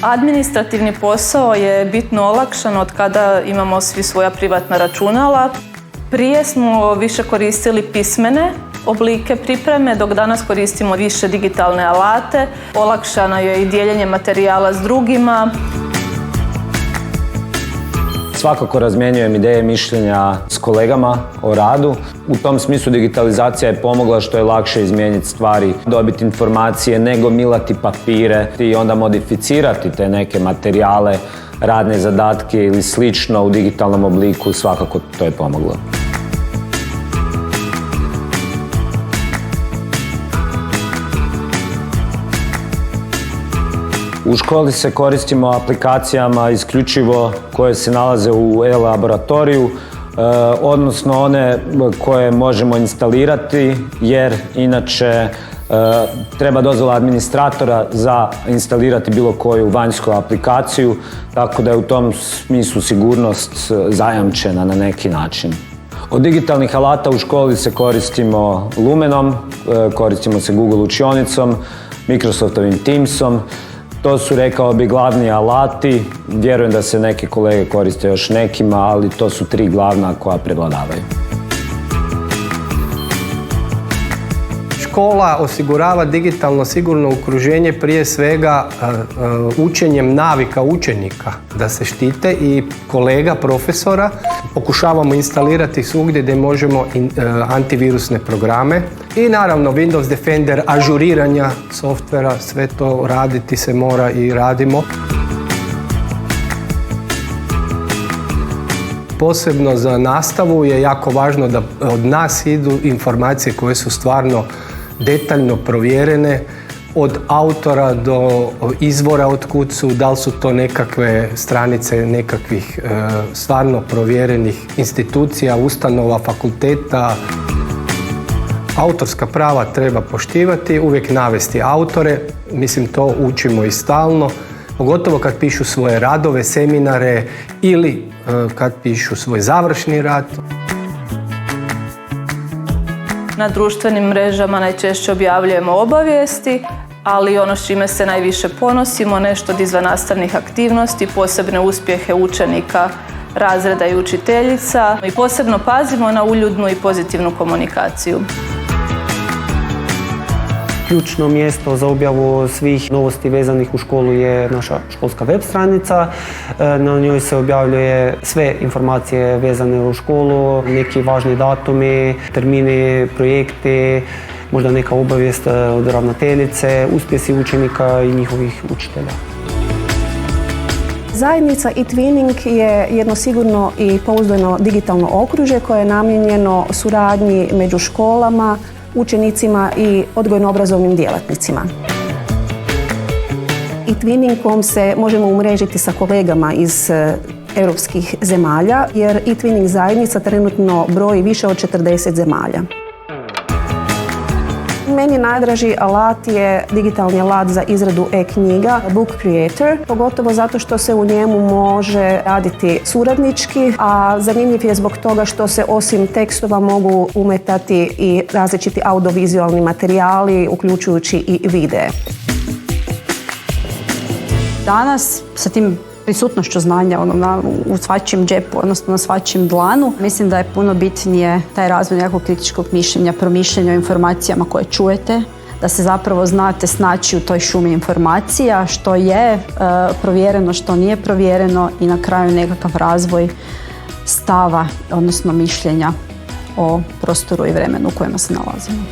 Administrativni posao je bitno olakšan od kada imamo svi svoja privatna računala. Prije smo više koristili pismene oblike pripreme, dok danas koristimo više digitalne alate. Olakšano je i dijeljenje materijala s drugima. Svakako razmjenjujem ideje, mišljenja s kolegama o radu. U tom smislu digitalizacija je pomogla što je lakše izmijeniti stvari, dobiti informacije, nego milati papire i onda modificirati te neke materijale, radne zadatke ili slično u digitalnom obliku. Svakako to je pomoglo. U školi se koristimo aplikacijama isključivo koje se nalaze u e-laboratoriju, odnosno one koje možemo instalirati, jer inače treba dozvola administratora za instalirati bilo koju vanjsku aplikaciju, tako da je u tom smislu sigurnost zajamčena na neki način. Od digitalnih alata u školi se koristimo Lumenom, koristimo se Google učionicom, Microsoftovim Teamsom. To su, rekao bi, glavni alati. Vjerujem da se neke kolege koriste još nekima, ali to su 3 glavna koja prevladavaju. Škola osigurava digitalno sigurno okruženje prije svega učenjem navika učenika da se štite i kolega, profesora. Pokušavamo instalirati svugdje gdje možemo antivirusne programe i naravno Windows Defender, ažuriranja softvera, sve to raditi se mora i radimo. Posebno za nastavu je jako važno da od nas idu informacije koje su stvarno detaljno provjerene, od autora do izvora od kud su, da li su to nekakve stranice nekakvih stvarno provjerenih institucija, ustanova, fakulteta. Autorska prava treba poštivati, uvijek navesti autore, mislim to učimo i stalno, pogotovo kad pišu svoje radove, seminare ili kad pišu svoj završni rad. Na društvenim mrežama najčešće objavljujemo obavijesti, ali ono s čime se najviše ponosimo, nešto od izvannastavnih aktivnosti, posebne uspjehe učenika, razreda i učiteljica. I posebno pazimo na uljudnu i pozitivnu komunikaciju. Ključno mjesto za objavu svih novosti vezanih u školu je naša školska web stranica. Na njoj se objavljuje sve informacije vezane u školu, neki važni datumi, termini, projekti, možda neka obavijest od ravnateljice, uspjesi učenika i njihovih učitelja. Zajednica e-twinning je jedno sigurno i pouzdano digitalno okružje koje je namijenjeno suradnji među školama, učenicima i odgojno-obrazovnim djelatnicima. E-twinningom se možemo umrežiti sa kolegama iz europskih zemalja, jer e-twinning zajednica trenutno broji više od 40 zemalja. Meni najdraži alat je digitalni alat za izradu e-knjiga, Book Creator, pogotovo zato što se u njemu može raditi suradnički, a zanimljiv je zbog toga što se osim tekstova mogu umetati i različiti audiovizualni materijali, uključujući i videe. Danas sa tim prisutnošću znanja u svačijem džepu, odnosno na svačijem dlanu, mislim da je puno bitnije taj razvoj nekakvog kritičkog mišljenja, promišljanja o informacijama koje čujete, da se zapravo znate snaći u toj šumi informacija, što je provjereno, što nije provjereno i na kraju nekakav razvoj stava, odnosno mišljenja o prostoru i vremenu u kojima se nalazimo.